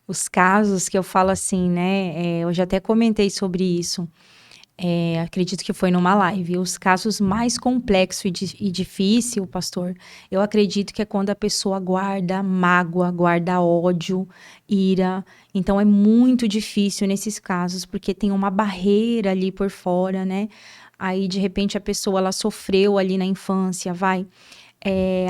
Os casos que eu falo assim, né? Eu já até comentei sobre isso. Acredito que foi numa live. Os casos mais complexos e difícil, pastor, eu acredito que é quando a pessoa guarda mágoa, guarda ódio, ira. Então é muito difícil nesses casos, porque tem uma barreira ali por fora, né? Aí, de repente, a pessoa ela sofreu ali na infância,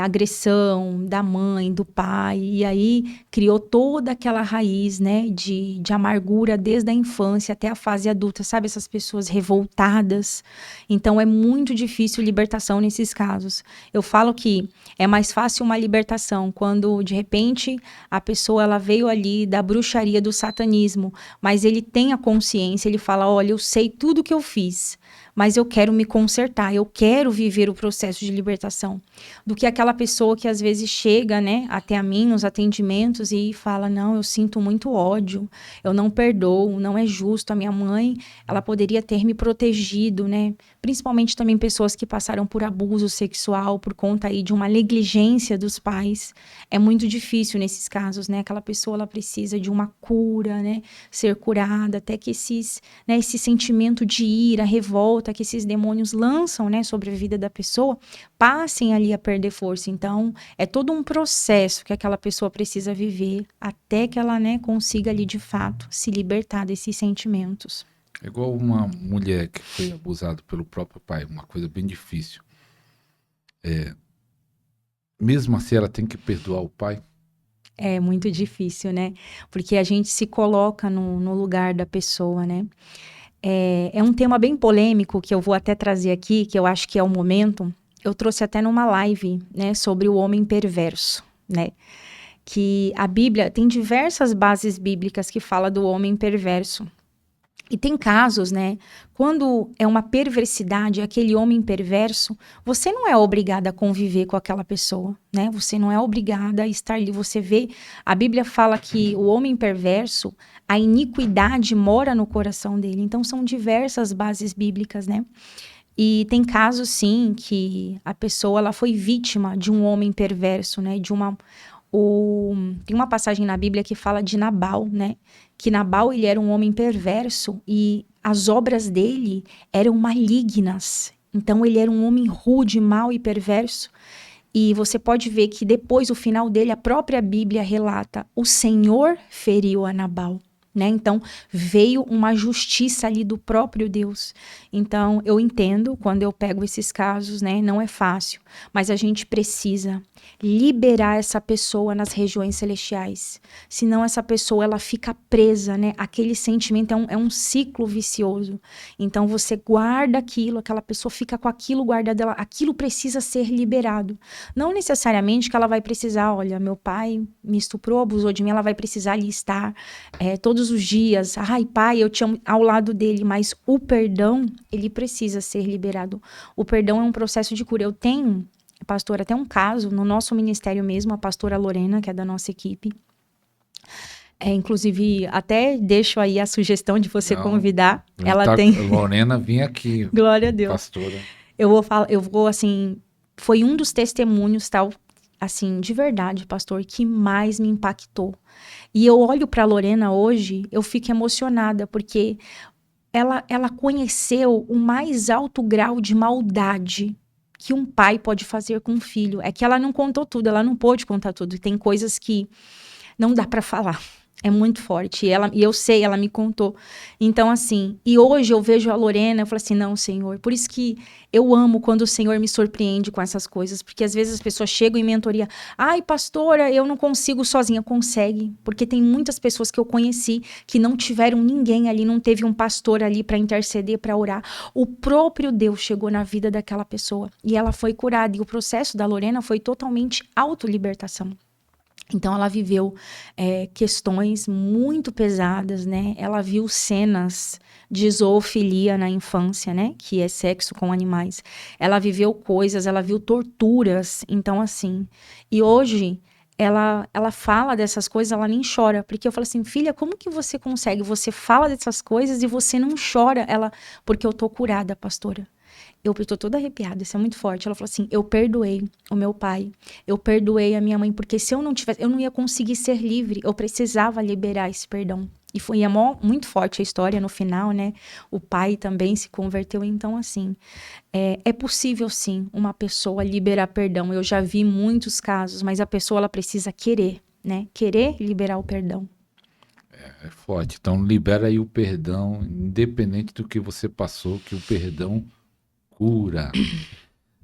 agressão da mãe, do pai, e aí criou toda aquela raiz, né, de amargura desde a infância até a fase adulta, sabe? Essas pessoas revoltadas. Então, é muito difícil libertação nesses casos. Eu falo que é mais fácil uma libertação quando, de repente, a pessoa ela veio ali da bruxaria, do satanismo, mas ele tem a consciência, ele fala, olha, eu sei tudo que eu fiz, mas eu quero me consertar, eu quero viver o processo de libertação, do que aquela pessoa que às vezes chega, né, até a mim nos atendimentos e fala, não, eu sinto muito ódio, eu não perdoo, não é justo, a minha mãe, ela poderia ter me protegido, né, principalmente também pessoas que passaram por abuso sexual por conta aí de uma negligência dos pais, é muito difícil nesses casos, né, aquela pessoa, ela precisa de uma cura, né, ser curada, até que esse sentimento de ira, revolta que esses demônios lançam, né, sobre a vida da pessoa, passem ali a perder força. Então, é todo um processo que aquela pessoa precisa viver até que ela, né, consiga ali de fato se libertar desses sentimentos. É igual uma mulher que foi abusada pelo próprio pai, uma coisa bem difícil. Mesmo assim, ela tem que perdoar o pai. É muito difícil, né? Porque a gente se coloca no lugar da pessoa, né? É um tema bem polêmico que eu vou até trazer aqui, que eu acho que é o momento. Eu trouxe até numa live, né, sobre o homem perverso, né? Que a Bíblia tem diversas bases bíblicas que fala do homem perverso. E tem casos, né? Quando é uma perversidade, aquele homem perverso, você não é obrigada a conviver com aquela pessoa, né? Você não é obrigada a estar ali. Você vê, a Bíblia fala que o homem perverso, a iniquidade mora no coração dele. Então são diversas bases bíblicas, né? E tem casos, sim, que a pessoa ela foi vítima de um homem perverso, né? Tem uma passagem na Bíblia que fala de Nabal, né? Que Nabal, ele era um homem perverso e as obras dele eram malignas. Então, ele era um homem rude, mau e perverso. E você pode ver que depois, o final dele, a própria Bíblia relata: o Senhor feriu a Nabal. Né? Então, veio uma justiça ali do próprio Deus. Então, eu entendo quando eu pego esses casos, né? Não é fácil, mas a gente precisa liberar essa pessoa nas regiões celestiais. Senão, essa pessoa ela fica presa, né? Aquele sentimento é um ciclo vicioso. Então, você guarda aquilo, aquela pessoa fica com aquilo guardado, aquilo precisa ser liberado. Não necessariamente que ela vai precisar, olha, meu pai me estuprou, abusou de mim, ela vai precisar ali estar todos os dias, ai pai, eu te amo, ao lado dele, mas o perdão, ele precisa ser liberado. O perdão é um processo de cura. Eu tenho, pastor, até um caso no nosso ministério mesmo, a pastora Lorena, que é da nossa equipe. Inclusive, até deixo aí a sugestão de você convidar. Ela tem. Lorena, vim aqui. Glória a Deus. Pastora. Eu vou, assim, foi um dos testemunhos, tal, assim, de verdade, pastor, que mais me impactou. E eu olho para a Lorena hoje, eu fico emocionada, porque ela conheceu o mais alto grau de maldade que um pai pode fazer com um filho. É que ela não contou tudo, ela não pôde contar tudo. Tem coisas que não dá para falar. É muito forte. E eu sei, ela me contou. Então, assim, e hoje eu vejo a Lorena, eu falo assim, não, Senhor. Por isso que eu amo quando o Senhor me surpreende com essas coisas. Porque às vezes as pessoas chegam em mentoria. Ai, pastora, eu não consigo sozinha. Consegue. Porque tem muitas pessoas que eu conheci que não tiveram ninguém ali, não teve um pastor ali para interceder, para orar. O próprio Deus chegou na vida daquela pessoa. E ela foi curada. E o processo da Lorena foi totalmente autolibertação. Então, ela viveu questões muito pesadas, né? Ela viu cenas de zoofilia na infância, né? Que é sexo com animais. Ela viveu coisas, ela viu torturas. Então, assim... E hoje, ela fala dessas coisas, ela nem chora. Porque eu falo assim, filha, como que você consegue? Você fala dessas coisas e você não chora. Ela, porque eu tô curada, pastora. Eu tô toda arrepiada, isso é muito forte. Ela falou assim, eu perdoei o meu pai, eu perdoei a minha mãe, porque se eu não tivesse, eu não ia conseguir ser livre, eu precisava liberar esse perdão. E foi muito forte a história no final, né? O pai também se converteu, então assim, é possível sim uma pessoa liberar perdão. Eu já vi muitos casos, mas a pessoa ela precisa querer, né? Querer liberar o perdão. É forte. Então, libera aí o perdão, independente do que você passou, que o perdão cura.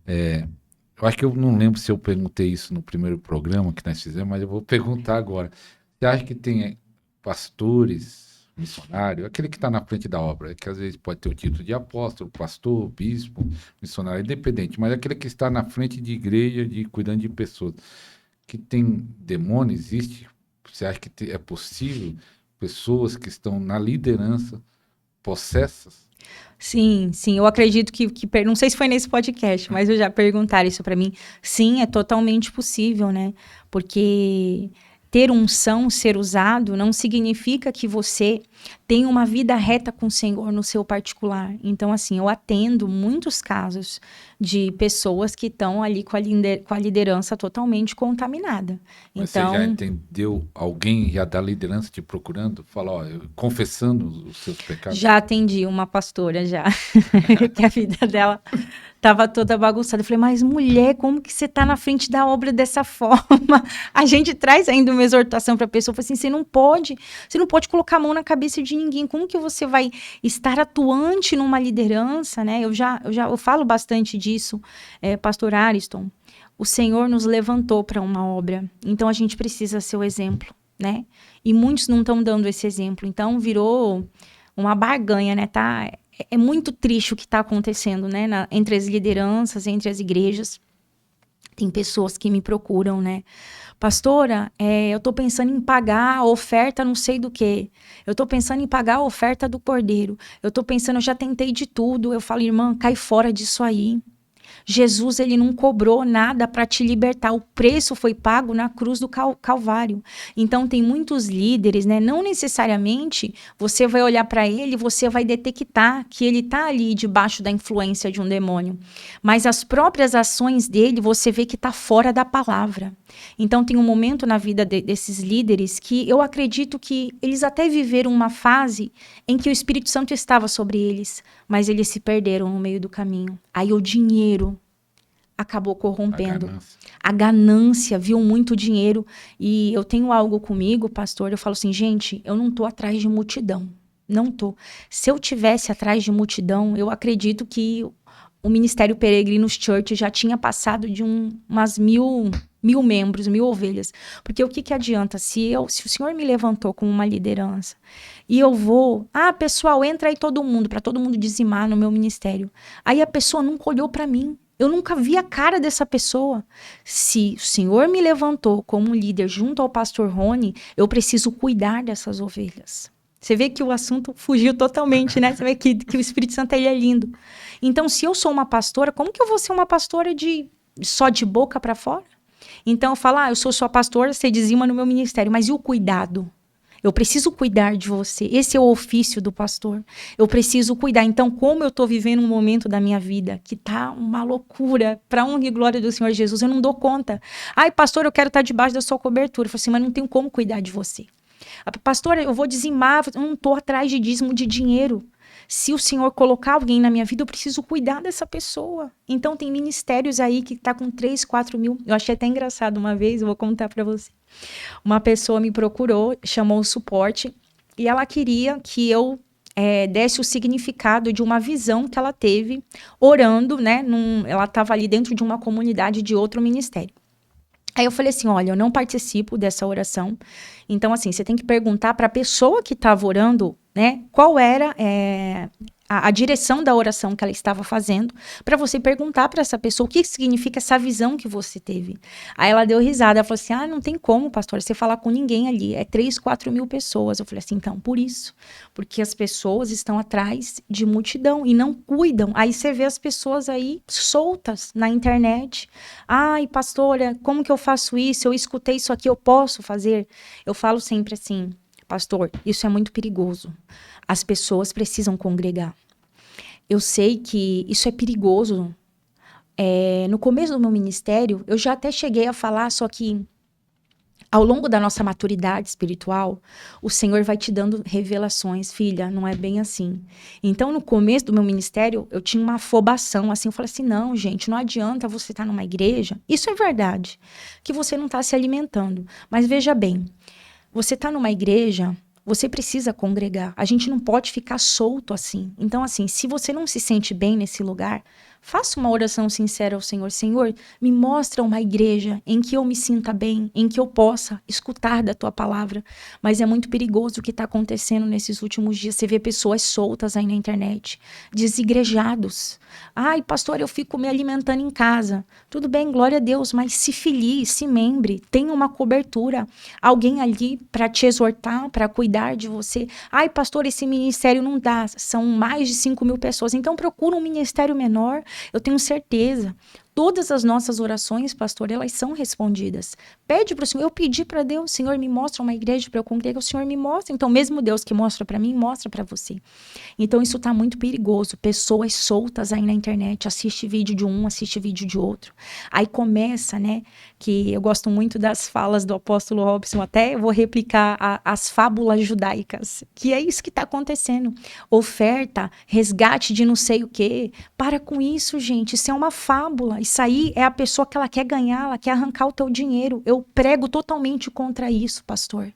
Eu acho que eu não lembro se eu perguntei isso no primeiro programa que nós fizemos, mas eu vou perguntar agora. Você acha que tem pastores, missionários, aquele que está na frente da obra, que às vezes pode ter o título de apóstolo, pastor, bispo, missionário, independente, mas aquele que está na frente de igreja, cuidando de pessoas, que tem demônio, existe? Você acha que é possível pessoas que estão na liderança possessas? Sim, sim, eu acredito não sei se foi nesse podcast, mas eu já perguntaram isso para mim. Sim, é totalmente possível, né? Porque ter unção, ser usado, não significa que você tem uma vida reta com o Senhor no seu particular. Então, assim, eu atendo muitos casos de pessoas que estão ali com a liderança totalmente contaminada. Mas você já Então, entendeu alguém já da liderança te procurando? Fala, ó, confessando os seus pecados? já atendi uma pastora já, que a vida dela tava toda bagunçada. Eu falei, mas mulher, como que você tá na frente da obra dessa forma? A gente traz ainda uma exortação para a pessoa, fala assim, você não pode colocar a mão na cabeça de ninguém. Como que você vai estar atuante numa liderança, né? Eu falo bastante disso, pastor Ariston. O Senhor nos levantou para uma obra, então a gente precisa ser o exemplo, né? E muitos não estão dando esse exemplo, então virou uma barganha, né? É muito triste o que está acontecendo, né? Entre as lideranças, entre as igrejas. Tem pessoas que me procuram, né? Pastora, eu estou pensando em pagar a oferta não sei do quê. Eu estou pensando em pagar a oferta do cordeiro. Eu estou pensando, eu já tentei de tudo. Eu falo, irmã, cai fora disso aí. Jesus, ele não cobrou nada para te libertar. O preço foi pago na cruz do Calvário. Então, tem muitos líderes, né? Não necessariamente você vai olhar para ele e você vai detectar que ele está ali debaixo da influência de um demônio. Mas as próprias ações dele, você vê que está fora da palavra. Então, tem um momento na vida desses líderes que eu acredito que eles até viveram uma fase em que o Espírito Santo estava sobre eles, mas eles se perderam no meio do caminho. Aí o dinheiro acabou corrompendo. A ganância, viu muito dinheiro. E eu tenho algo comigo, pastor, eu falo assim, gente, eu não tô atrás de multidão. Não tô. Se eu tivesse atrás de multidão, eu acredito que o Ministério Peregrinos Church já tinha passado de umas 1.000 membros, 1.000 ovelhas. Porque o que adianta? Se o Senhor me levantou como uma liderança e eu vou... pessoal, entra aí todo mundo, para todo mundo dizimar no meu ministério. Aí a pessoa nunca olhou para mim. Eu nunca vi a cara dessa pessoa. Se o Senhor me levantou como líder junto ao pastor Rony, eu preciso cuidar dessas ovelhas. Você vê que o assunto fugiu totalmente, né? Você vê que o Espírito Santo ele é lindo. Então, se eu sou uma pastora, como que eu vou ser uma pastora só de boca para fora? Então, eu falo, eu sou sua pastora, você dizima no meu ministério. Mas e o cuidado? Eu preciso cuidar de você. Esse é o ofício do pastor. Eu preciso cuidar. Então, como eu estou vivendo um momento da minha vida que tá uma loucura, para honra e glória do Senhor Jesus, eu não dou conta. Pastor, eu quero estar debaixo da sua cobertura. Eu falo assim, mas não tenho como cuidar de você. Pastora, eu vou dizimar, eu não estou atrás de dízimo de dinheiro. Se o Senhor colocar alguém na minha vida, eu preciso cuidar dessa pessoa. Então, tem ministérios aí que tá com 3, 4 mil. Eu achei até engraçado uma vez, eu vou contar para você. Uma pessoa me procurou, chamou o suporte, e ela queria que eu desse o significado de uma visão que ela teve orando, né? Ela estava ali dentro de uma comunidade de outro ministério. Aí eu falei assim, olha, eu não participo dessa oração. Então, assim, você tem que perguntar para a pessoa que estava orando, né, qual era a direção da oração que ela estava fazendo, para você perguntar para essa pessoa o que significa essa visão que você teve. Aí ela deu risada, ela falou assim, não tem como, pastor, você falar com ninguém ali, 3, 4 mil pessoas. Eu falei assim, então, por isso, porque as pessoas estão atrás de multidão e não cuidam. Aí você vê as pessoas aí soltas na internet. Pastora, como que eu faço isso? Eu escutei isso aqui, eu posso fazer? Eu falo sempre assim, pastor, isso é muito perigoso. As pessoas precisam congregar. eu sei que isso é perigoso. No começo do meu ministério, eu já até cheguei a falar, só que ao longo da nossa maturidade espiritual, o Senhor vai te dando revelações. Filha, não é bem assim. Então, no começo do meu ministério, eu tinha uma afobação, assim, eu falei assim, não, gente, não adianta você estar numa igreja, isso é verdade, que você não está se alimentando. Mas veja bem, você está numa igreja, você precisa congregar. A gente não pode ficar solto assim. Então, assim, se você não se sente bem nesse lugar, faça uma oração sincera ao Senhor. Senhor, me mostra uma igreja em que eu me sinta bem, em que eu possa escutar da tua palavra. Mas é muito perigoso o que está acontecendo nesses últimos dias. Você vê pessoas soltas aí na internet, desigrejados. Ai, pastor, eu fico me alimentando em casa. Tudo bem, glória a Deus, mas se filie, se membre, tenha uma cobertura. Alguém ali para te exortar, para cuidar de você. Ai, pastor, esse ministério não dá. São mais de 5.000 pessoas. Então procura um ministério menor. Eu tenho certeza. Todas as nossas orações, pastor, elas são respondidas. Pede para o Senhor. Eu pedi para Deus, Senhor, me mostra uma igreja para eu congregar. O Senhor me mostra. Então, mesmo Deus que mostra para mim, mostra para você. Então, isso está muito perigoso. Pessoas soltas aí na internet. Assiste vídeo de um, assiste vídeo de outro. Aí começa, né? Que eu gosto muito das falas do apóstolo Robson. Até vou replicar as fábulas judaicas. Que é isso que está acontecendo. Oferta, resgate de não sei o quê. Para com isso, gente. Isso é uma fábula. Isso aí é a pessoa que ela quer ganhar, ela quer arrancar o teu dinheiro. Eu prego totalmente contra isso, pastor.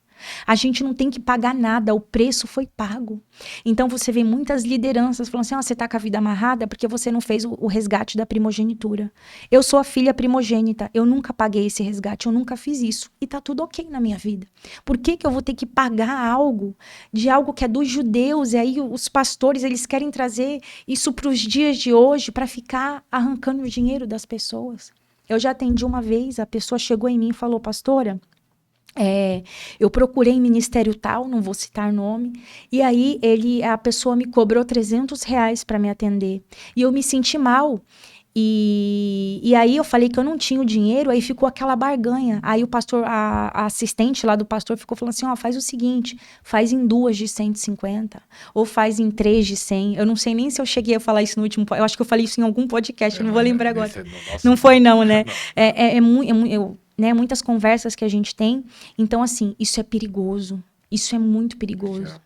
A gente não tem que pagar nada, o preço foi pago. Então você vê muitas lideranças falando assim, você tá com a vida amarrada porque você não fez o resgate da primogenitura. Eu sou a filha primogênita, eu nunca paguei esse resgate, eu nunca fiz isso. E tá tudo ok na minha vida. Por que que eu vou ter que pagar algo de algo que é dos judeus? E aí os pastores, eles querem trazer isso para os dias de hoje para ficar arrancando o dinheiro das pessoas. Eu já atendi uma vez, a pessoa chegou em mim e falou, pastora, eu procurei ministério tal, não vou citar nome, e aí a pessoa me cobrou R$300 para me atender, e eu me senti mal, e aí eu falei que eu não tinha o dinheiro, aí ficou aquela barganha, aí o pastor, a assistente lá do pastor ficou falando assim, faz o seguinte, faz em 2 de 150, ou faz em 3 de 100, eu não sei nem se eu cheguei a falar isso no último, eu acho que eu falei isso em algum podcast, eu não vou lembrar agora, não foi não, né, né, muitas conversas que a gente tem. Então, assim, isso é perigoso. Isso é muito perigoso.